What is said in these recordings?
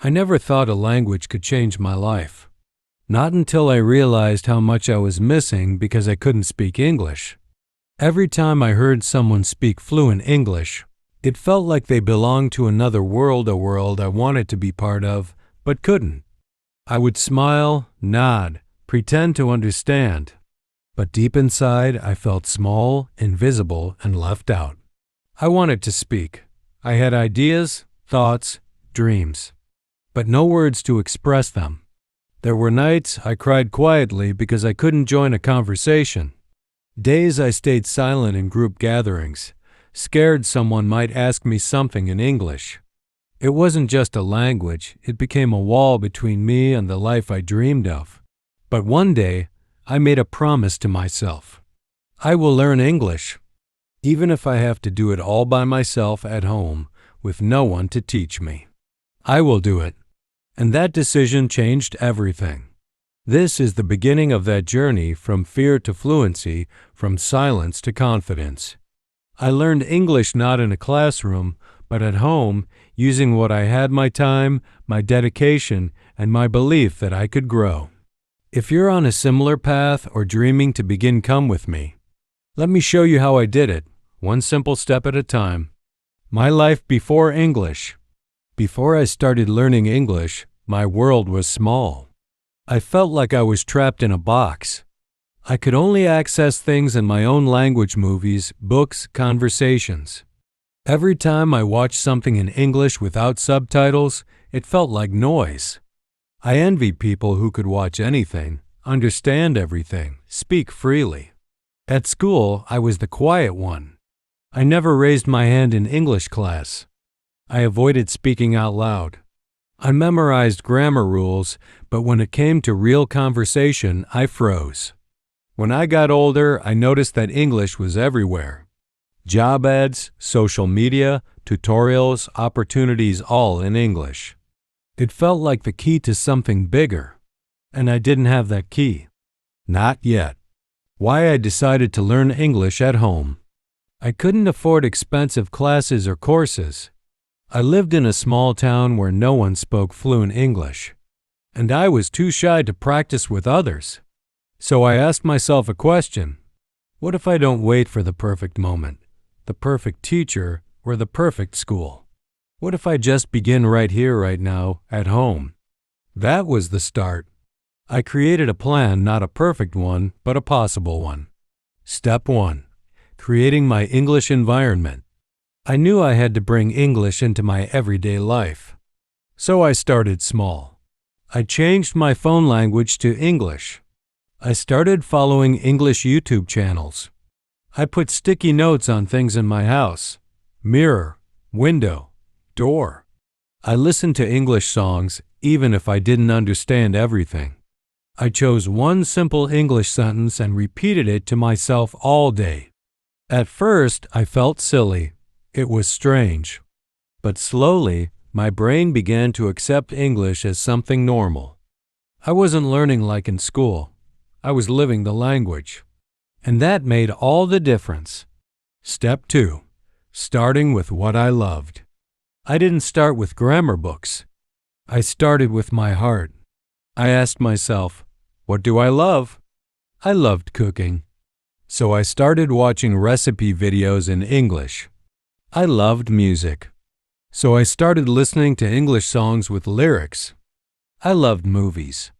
I never thought a language could change my life. Not until I realized how much I was missing because I couldn't speak English. Every time I heard someone speak fluent English, it felt like they belonged to another world, a world I wanted to be part of, but couldn't. I would smile, nod, pretend to understand. But deep inside, I felt small, invisible, and left out. I wanted to speak. I had ideas, thoughts, dreams, but no words to express them. There were nights I cried quietly because I couldn't join a conversation. Days I stayed silent in group gatherings, scared someone might ask me something in English. It wasn't just a language, it became a wall between me and the life I dreamed of. But one day, I made a promise to myself. I will learn English, even if I have to do it all by myself at home with no one to teach me. I will do it. And that decision changed everything. This is the beginning of that journey from fear to fluency, from silence to confidence. I learned English not in a classroom, but at home, using what I had: my time, my dedication, and my belief that I could grow. If you're on a similar path or dreaming to begin, come with me. Let me show you how I did it, one simple step at a time. My life before English. Before I started learning English, my world was small. I felt like I was trapped in a box. I could only access things in my own language: movies, books, conversations. Every time I watched something in English without subtitles, it felt like noise. I envied people who could watch anything, understand everything, speak freely. At school, I was the quiet one. I never raised my hand in English class. I avoided speaking out loud. I memorized grammar rules, but when it came to real conversation, I froze. When I got older, I noticed that English was everywhere. Job ads, social media, tutorials, opportunities, all in English. It felt like the key to something bigger, and I didn't have that key. Not yet. Why I decided to learn English at home. I couldn't afford expensive classes or courses. I lived in a small town where no one spoke fluent English, and I was too shy to practice with others. So I asked myself a question. What if I don't wait for the perfect moment, the perfect teacher, or the perfect school? What if I just begin right here, right now, at home? That was the start. I created a plan, not a perfect one, but a possible one. Step 1. Creating my English environment. I knew I had to bring English into my everyday life. So I started small. I changed my phone language to English. I started following English YouTube channels. I put sticky notes on things in my house: mirror, window, door. I listened to English songs even if I didn't understand everything. I chose one simple English sentence and repeated it to myself all day. At first, I felt silly. It was strange. But slowly, my brain began to accept English as something normal. I wasn't learning like in school. I was living the language. And that made all the difference. Step 2. Starting with what I loved. I didn't start with grammar books. I started with my heart. I asked myself, what do I love? I loved cooking. So I started watching recipe videos in English. I loved music. So I started listening to English songs with lyrics. I loved movies.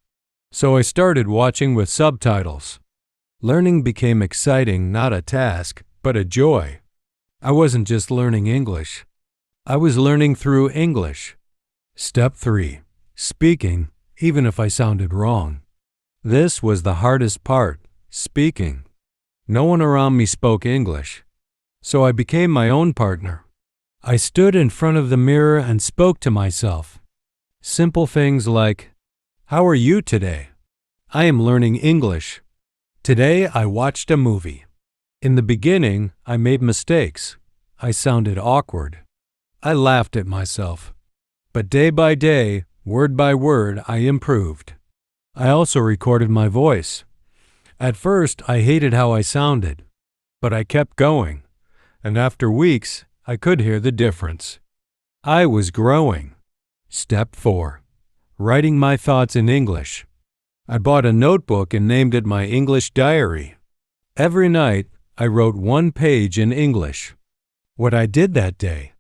So I started watching with subtitles. Learning became exciting, not a task, but a joy. I wasn't just learning English. I was learning through English. Step 3. Speaking, even if I sounded wrong. This was the hardest part, speaking. No one around me spoke English. So I became my own partner. I stood in front of the mirror and spoke to myself. Simple things like, how are you today? I am learning English. Today I watched a movie. In the beginning, I made mistakes. I sounded awkward. I laughed at myself. But day by day, word by word, I improved. I also recorded my voice. At first, I hated how I sounded, but I kept going. And after weeks, I could hear the difference. I was growing. Step 4. Writing my thoughts in English. I bought a notebook and named it my English diary. Every night, I wrote 1 page in English. What I did that day,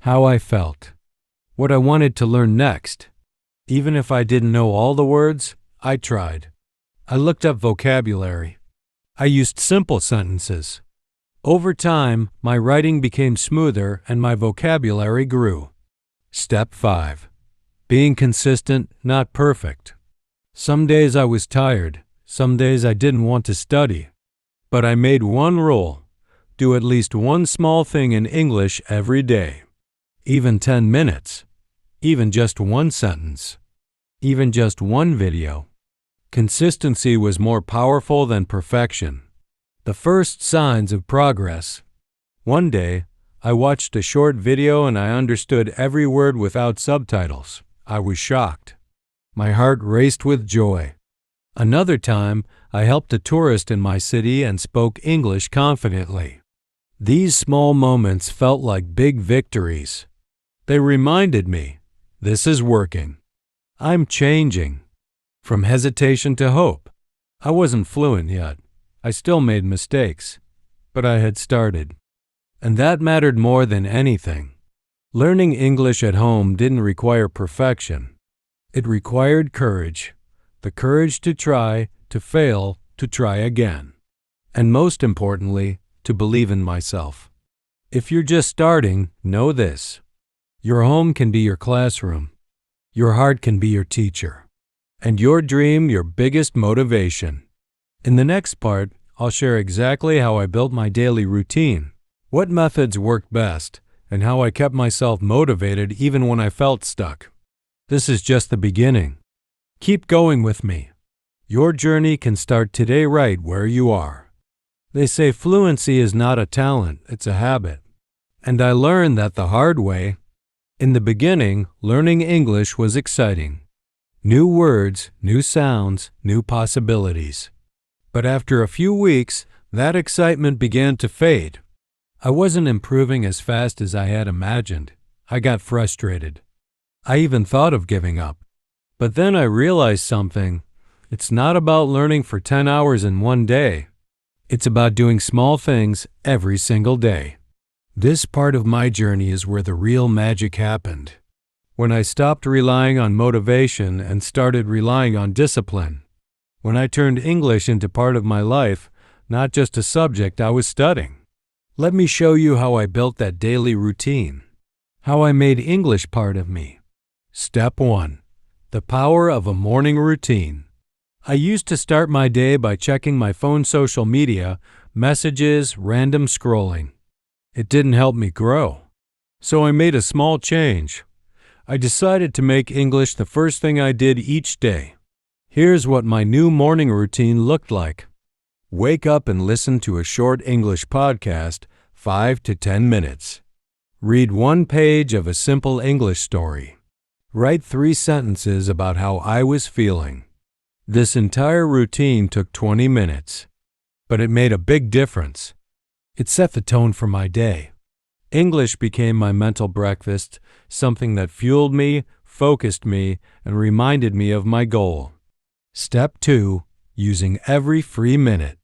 how I felt, what I wanted to learn next. Even if I didn't know all the words, I tried. I looked up vocabulary. I used simple sentences. Over time, my writing became smoother and my vocabulary grew. Step 5. Being consistent, not perfect. Some days I was tired. Some days I didn't want to study. But I made one rule: do at least one small thing in English every day. Even 10 minutes. Even just one sentence. Even just one video. Consistency was more powerful than perfection. The first signs of progress. One day, I watched a short video and I understood every word without subtitles. I was shocked. My heart raced with joy. Another time, I helped a tourist in my city and spoke English confidently. These small moments felt like big victories. They reminded me, this is working. I'm changing. From hesitation to hope. I wasn't fluent yet. I still made mistakes. But I had started. And that mattered more than anything. Learning English at home didn't require perfection. It required courage. The courage to try, to fail, to try again. And most importantly, to believe in myself. If you're just starting, know this. Your home can be your classroom. Your heart can be your teacher. And your dream your biggest motivation. In the next part, I'll share exactly how I built my daily routine, what methods worked best, and how I kept myself motivated even when I felt stuck. This is just the beginning. Keep going with me. Your journey can start today right where you are. They say fluency is not a talent, it's a habit. And I learned that the hard way. In the beginning, learning English was exciting. New words, new sounds, new possibilities. But after a few weeks, that excitement began to fade. I wasn't improving as fast as I had imagined. I got frustrated. I even thought of giving up. But then I realized something. It's not about learning for 10 hours in one day. It's about doing small things every single day. This part of my journey is where the real magic happened. When I stopped relying on motivation and started relying on discipline. When I turned English into part of my life, not just a subject I was studying. Let me show you how I built that daily routine. How I made English part of me. Step 1. The power of a morning routine. I used to start my day by checking my phone's social media, messages, random scrolling. It didn't help me grow. So I made a small change. I decided to make English the first thing I did each day. Here's what my new morning routine looked like. Wake up and listen to a short English podcast, 5 to 10 minutes. Read 1 page of a simple English story. Write 3 sentences about how I was feeling. This entire routine took 20 minutes. But it made a big difference. It set the tone for my day. English became my mental breakfast, something that fueled me, focused me, and reminded me of my goal. Step 2. Using every free minute.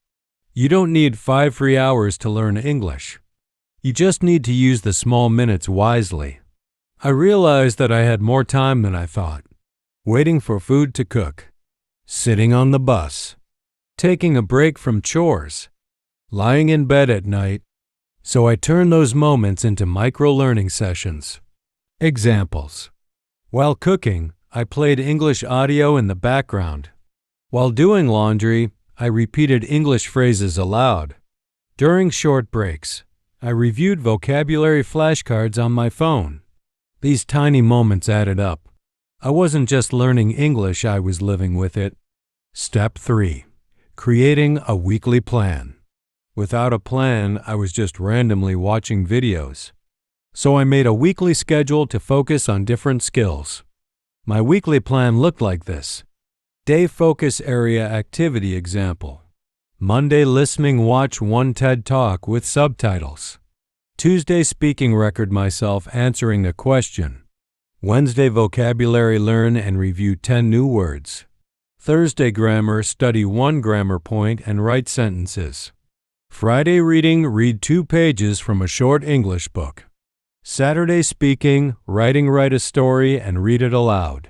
You don't need 5 free hours to learn English. You just need to use the small minutes wisely. I realized that I had more time than I thought. Waiting for food to cook. Sitting on the bus. Taking a break from chores. Lying in bed at night. So I turned those moments into micro-learning sessions. Examples. While cooking, I played English audio in the background. While doing laundry, I repeated English phrases aloud. During short breaks, I reviewed vocabulary flashcards on my phone. These tiny moments added up. I wasn't just learning English, I was living with it. Step 3. Creating a weekly plan. Without a plan, I was just randomly watching videos. So I made a weekly schedule to focus on different skills. My weekly plan looked like this. Day focus area activity example. Monday listening watch 1 TED Talk with subtitles. Tuesday speaking record myself answering a question. Wednesday, vocabulary, learn and review 10 new words. Thursday, grammar, study 1 grammar point and write sentences. Friday, reading, read 2 pages from a short English book. Saturday, speaking, writing, write a story and read it aloud.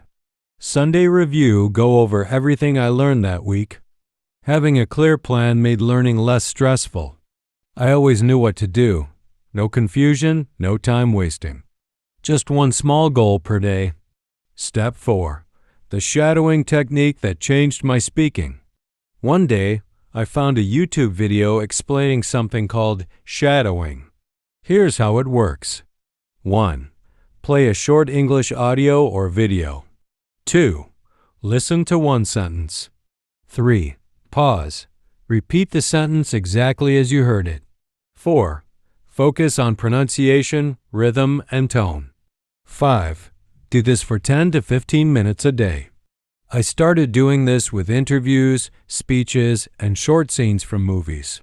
Sunday, review, go over everything I learned that week. Having a clear plan made learning less stressful. I always knew what to do. No confusion, no time wasting. Just one small goal per day. Step 4. The shadowing technique that changed my speaking. One day, I found a YouTube video explaining something called shadowing. Here's how it works. 1. Play a short English audio or video. 2. Listen to one sentence. 3. Pause. Repeat the sentence exactly as you heard it. 4. Focus on pronunciation, rhythm, and tone. 5. Do this for 10 to 15 minutes a day. I started doing this with interviews, speeches, and short scenes from movies.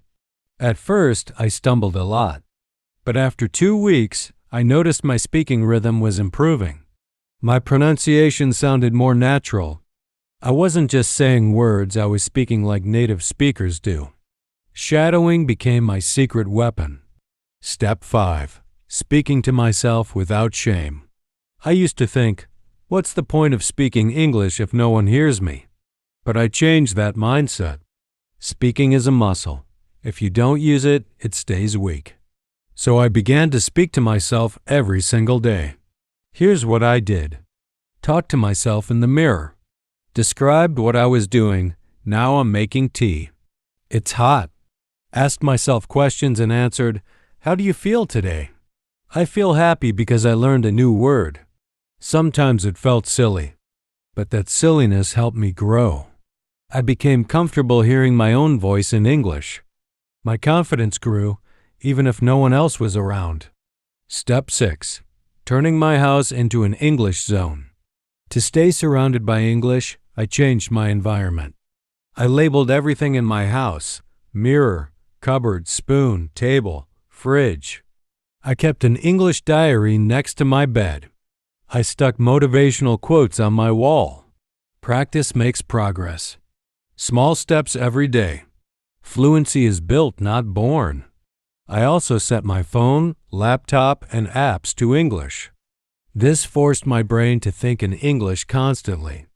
At first, I stumbled a lot. But after 2 weeks, I noticed my speaking rhythm was improving. My pronunciation sounded more natural. I wasn't just saying words, I was speaking like native speakers do. Shadowing became my secret weapon. Step 5. Speaking to myself without shame. I used to think, what's the point of speaking English if no one hears me? But I changed that mindset. Speaking is a muscle. If you don't use it, it stays weak. So I began to speak to myself every single day. Here's what I did. Talked to myself in the mirror. Described what I was doing. Now I'm making tea. It's hot. Asked myself questions and answered, how do you feel today? I feel happy because I learned a new word. Sometimes it felt silly, but that silliness helped me grow. I became comfortable hearing my own voice in English. My confidence grew, even if no one else was around. Step 6. Turning my house into an English zone. To stay surrounded by English, I changed my environment. I labeled everything in my house: mirror, cupboard, spoon, table, fridge. I kept an English diary next to my bed. I stuck motivational quotes on my wall. Practice makes progress. Small steps every day. Fluency is built, not born. I also set my phone, laptop, and apps to English. This forced my brain to think in English constantly.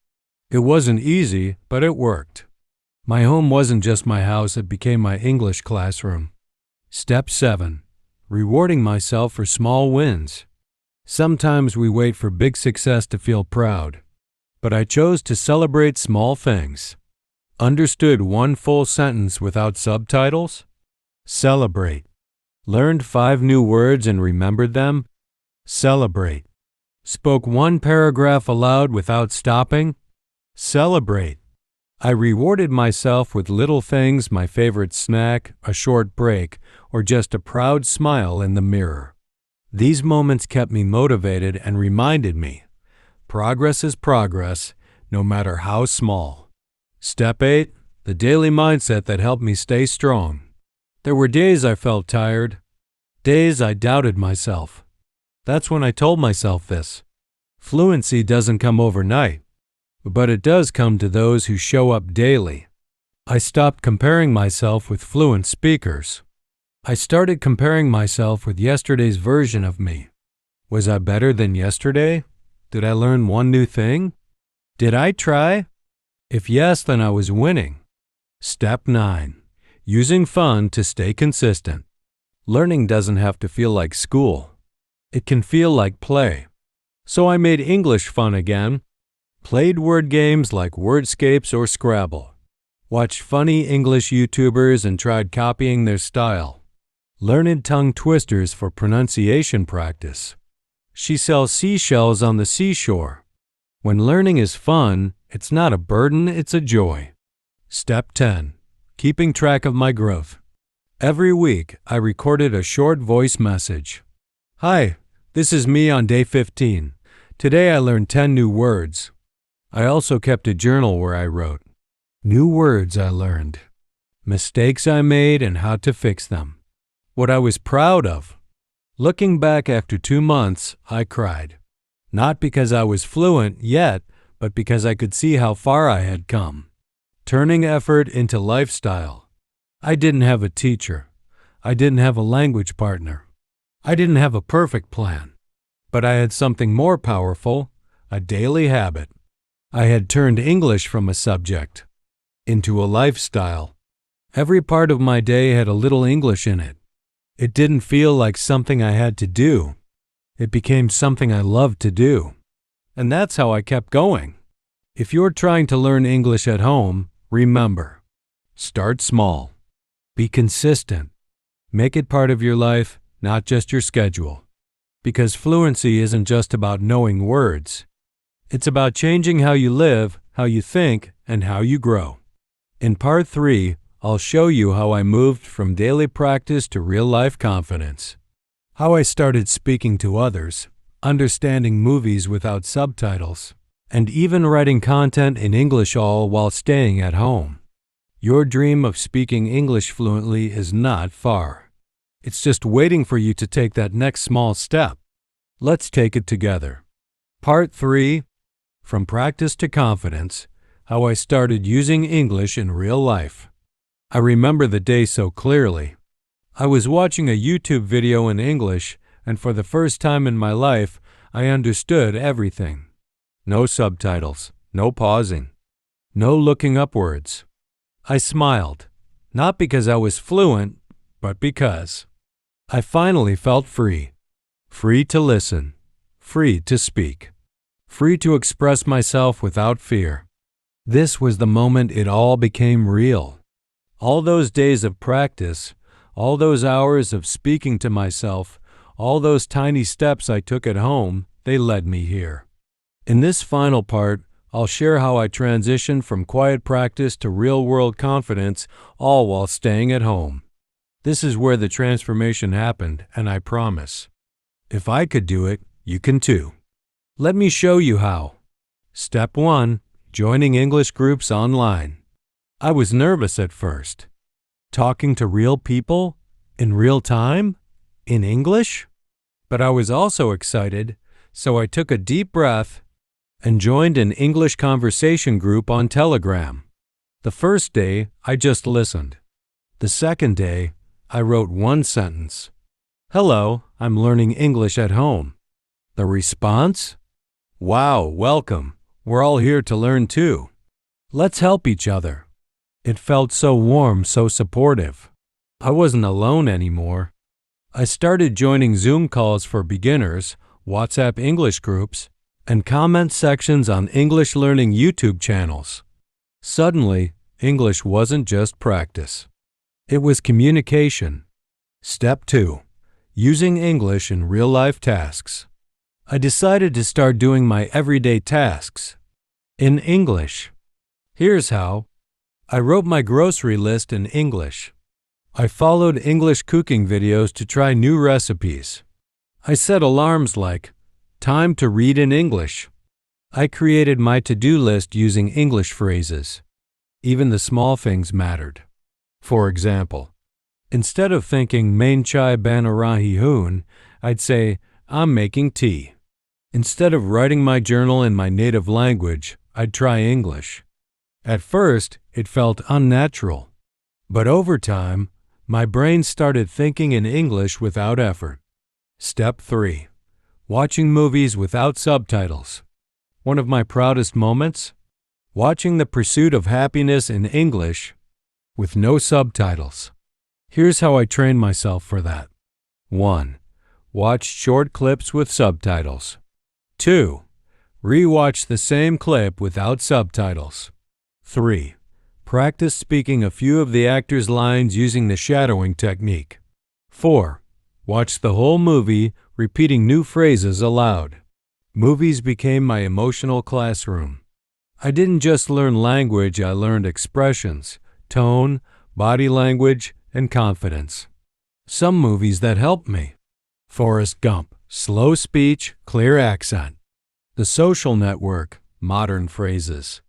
It wasn't easy, but it worked. My home wasn't just my house, it became my English classroom. Step 7. Rewarding myself for small wins. Sometimes we wait for big success to feel proud, but I chose to celebrate small things. Understood one full sentence without subtitles? Celebrate. Learned 5 new words and remembered them? Celebrate. Spoke 1 paragraph aloud without stopping? Celebrate. I rewarded myself with little things, my favorite snack, a short break, or just a proud smile in the mirror. These moments kept me motivated and reminded me, progress is progress, no matter how small. Step 8. The daily mindset that helped me stay strong. There were days I felt tired, days I doubted myself. That's when I told myself this. Fluency doesn't come overnight, but it does come to those who show up daily. I stopped comparing myself with fluent speakers. I started comparing myself with yesterday's version of me. Was I better than yesterday? Did I learn 1 new thing? Did I try? If yes, then I was winning. Step 9. Using fun to stay consistent. Learning doesn't have to feel like school. It can feel like play. So I made English fun again. Played word games like Wordscapes or Scrabble. Watched funny English YouTubers and tried copying their style. Learned tongue twisters for pronunciation practice. She sells seashells on the seashore. When learning is fun, it's not a burden, it's a joy. Step 10. Keeping track of my growth. Every week, I recorded a short voice message. Hi, this is me on day 15. Today I learned 10 new words. I also kept a journal where I wrote new words I learned, mistakes I made and how to fix them, what I was proud of. Looking back after 2 months, I cried. Not because I was fluent yet, but because I could see how far I had come. Turning effort into lifestyle. I didn't have a teacher. I didn't have a language partner. I didn't have a perfect plan. But I had something more powerful, a daily habit. I had turned English from a subject into a lifestyle. Every part of my day had a little English in it. It didn't feel like something I had to do. It became something I loved to do. And that's how I kept going. If you're trying to learn English at home, remember, start small. Be consistent. Make it part of your life, not just your schedule. Because fluency isn't just about knowing words. It's about changing how you live, how you think, and how you grow. In Part 3, I'll show you how I moved from daily practice to real-life confidence. How I started speaking to others, understanding movies without subtitles, and even writing content in English all while staying at home. Your dream of speaking English fluently is not far. It's just waiting for you to take that next small step. Let's take it together. Part 3, From Practice to Confidence, How I Started Using English in Real Life. I remember the day so clearly. I was watching a YouTube video in English, and for the first time in my life, I understood everything. No subtitles, no pausing, no looking upwards. I smiled, not because I was fluent, but because I finally felt free. Free to listen, free to speak, free to express myself without fear. This was the moment it all became real. All those days of practice, all those hours of speaking to myself, all those tiny steps I took at home, they led me here. In this final part, I'll share how I transitioned from quiet practice to real-world confidence, all while staying at home. This is where the transformation happened, and I promise, if I could do it, you can too. Let me show you how. Step 1. Joining English groups online. I was nervous at first. Talking to real people? In real time? In English? But I was also excited, so I took a deep breath and joined an English conversation group on Telegram. The first day, I just listened. The second day, I wrote one sentence. Hello, I'm learning English at home. The response? Wow, welcome. We're all here to learn too. Let's help each other. It felt so warm, so supportive. I wasn't alone anymore. I started joining Zoom calls for beginners, WhatsApp English groups, and comment sections on English learning YouTube channels. Suddenly, English wasn't just practice. It was communication. Step 2. Using English in real-life tasks. I decided to start doing my everyday tasks in English. Here's how. I wrote my grocery list in English. I followed English cooking videos to try new recipes. I set alarms like, time to read in English. I created my to-do list using English phrases. Even the small things mattered. For example, instead of thinking main chai banarahi hoon, I'd say, I'm making tea. Instead of writing my journal in my native language, I'd try English. At first, it felt unnatural. But over time, my brain started thinking in English without effort. Step 3. Watching movies without subtitles. One of my proudest moments? Watching The Pursuit of Happiness in English with no subtitles. Here's how I trained myself for that. 1. Watch short clips with subtitles. 2. Re-watch the same clip without subtitles. 3. Practice speaking a few of the actor's lines using the shadowing technique. 4. Watch the whole movie, repeating new phrases aloud. Movies became my emotional classroom. I didn't just learn language, I learned expressions, tone, body language, and confidence. Some movies that helped me. Forrest Gump, slow speech, clear accent. The Social Network, modern phrases.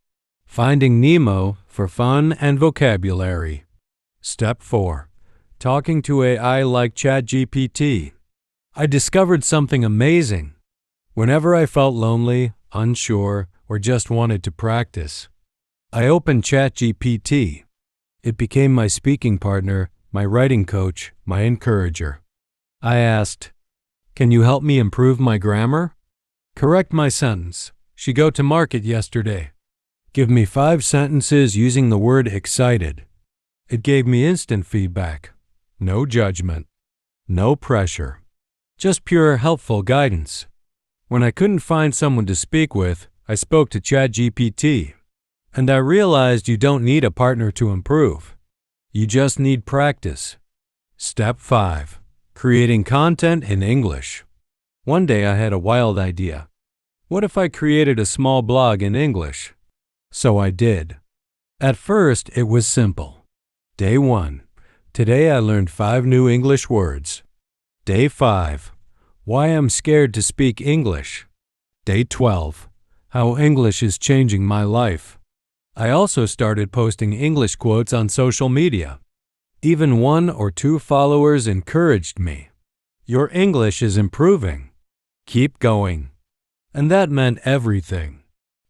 Finding Nemo, for fun and vocabulary. Step 4. Talking to AI like ChatGPT. I discovered something amazing. Whenever I felt lonely, unsure, or just wanted to practice, I opened ChatGPT. It became my speaking partner, my writing coach, my encourager. I asked, "Can you help me improve my grammar? Correct my sentence. She go to market yesterday. Give me 5 sentences using the word excited." It gave me instant feedback. No judgment. No pressure. Just pure helpful guidance. When I couldn't find someone to speak with, I spoke to ChatGPT. And I realized you don't need a partner to improve. You just need practice. Step 5. Creating content in English. One day I had a wild idea. What if I created a small blog in English? So I did. At first, it was simple. Day 1. Today I learned 5 new English words. Day 5. Why I'm scared to speak English. Day 12. How English is changing my life. I also started posting English quotes on social media. Even 1 or 2 followers encouraged me. Your English is improving. Keep going. And that meant everything.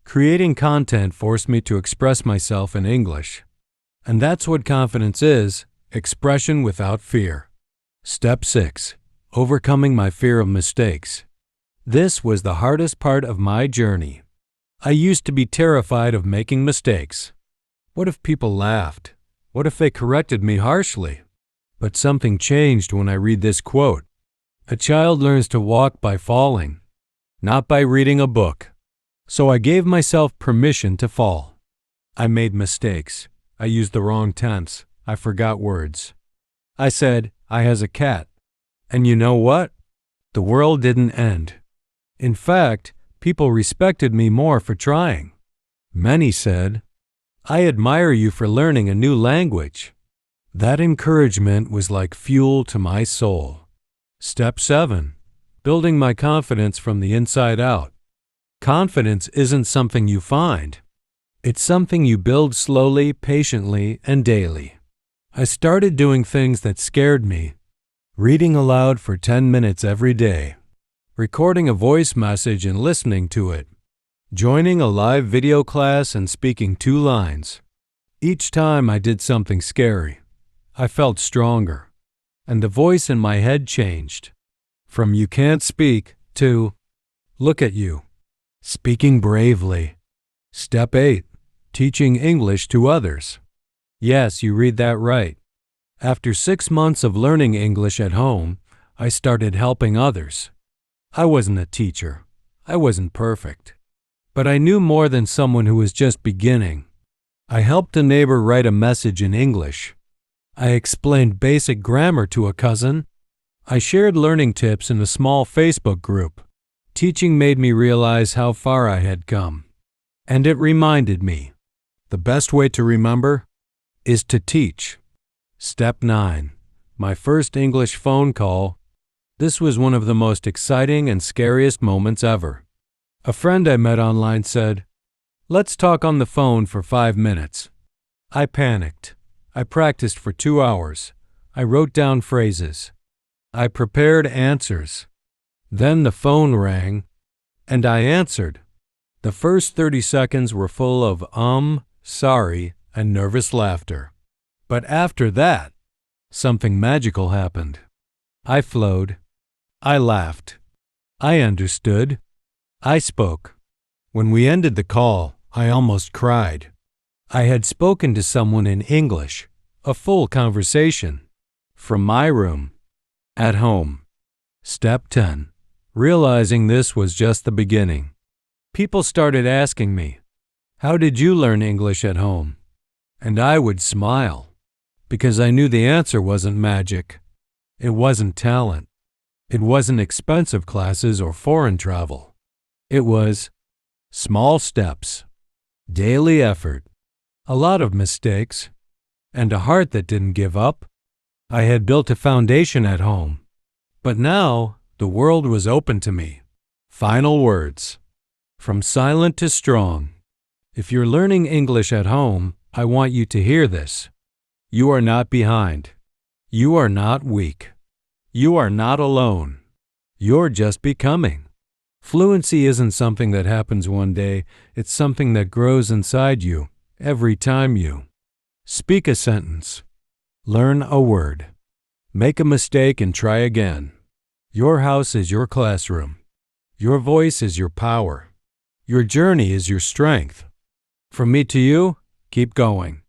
Creating content forced me to express myself in English. And that's what confidence is, expression without fear. Step 6. Overcoming my fear of mistakes. This was the hardest part of my journey. I used to be terrified of making mistakes. What if people laughed? What if they corrected me harshly? But something changed when I read this quote. A child learns to walk by falling, not by reading a book. So I gave myself permission to fall. I made mistakes. I used the wrong tense. I forgot words. I said, "I has a cat." And you know what? The world didn't end. In fact, people respected me more for trying. Many said, "I admire you for learning a new language." That encouragement was like fuel to my soul. Step 7. Building my confidence from the inside out. Confidence isn't something you find. It's something you build slowly, patiently, and daily. I started doing things that scared me. Reading aloud for 10 minutes every day. Recording a voice message and listening to it. Joining a live video class and speaking 2 lines. Each time I did something scary, I felt stronger. And the voice in my head changed. From "you can't speak" to "look at you." Speaking bravely. Step 8. Teaching English to others. Yes, you read that right. After 6 months of learning English at home, I started helping others. I wasn't a teacher. I wasn't perfect. But I knew more than someone who was just beginning. I helped a neighbor write a message in English. I explained basic grammar to a cousin. I shared learning tips in a small Facebook group. Teaching made me realize how far I had come. And it reminded me, the best way to remember is to teach. Step 9. My first English phone call. This was one of the most exciting and scariest moments ever. A friend I met online said, "Let's talk on the phone for 5 minutes." I panicked. I practiced for 2 hours. I wrote down phrases. I prepared answers. Then the phone rang, and I answered. The first 30 seconds were full of sorry, and nervous laughter. But after that, something magical happened. I flowed. I laughed. I understood. I spoke. When we ended the call, I almost cried. I had spoken to someone in English, a full conversation, from my room, at home. Step 10. Realizing this was just the beginning. People started asking me, "How did you learn English at home?" And I would smile, because I knew the answer wasn't magic. It wasn't talent. It wasn't expensive classes or foreign travel. It was small steps, daily effort, a lot of mistakes, and a heart that didn't give up. I had built a foundation at home, but now the world was open to me. Final words. From silent to strong. If you're learning English at home, I want you to hear this. You are not behind. You are not weak. You are not alone. You're just becoming. Fluency isn't something that happens one day, it's something that grows inside you every time you speak a sentence, learn a word, make a mistake and try again. Your house is your classroom. Your voice is your power. Your journey is your strength. From me to you, keep going.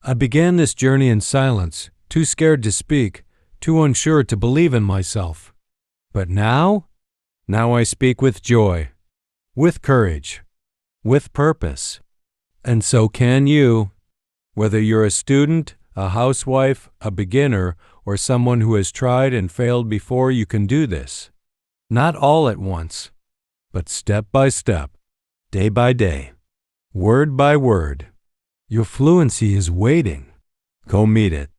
I began this journey in silence, too scared to speak, too unsure to believe in myself. But now I speak with joy, with courage, with purpose. And so can you. Whether you're a student, a housewife, a beginner, or someone who has tried and failed before, you can do this. Not all at once, but step by step, day by day, word by word. Your fluency is waiting. Go meet it.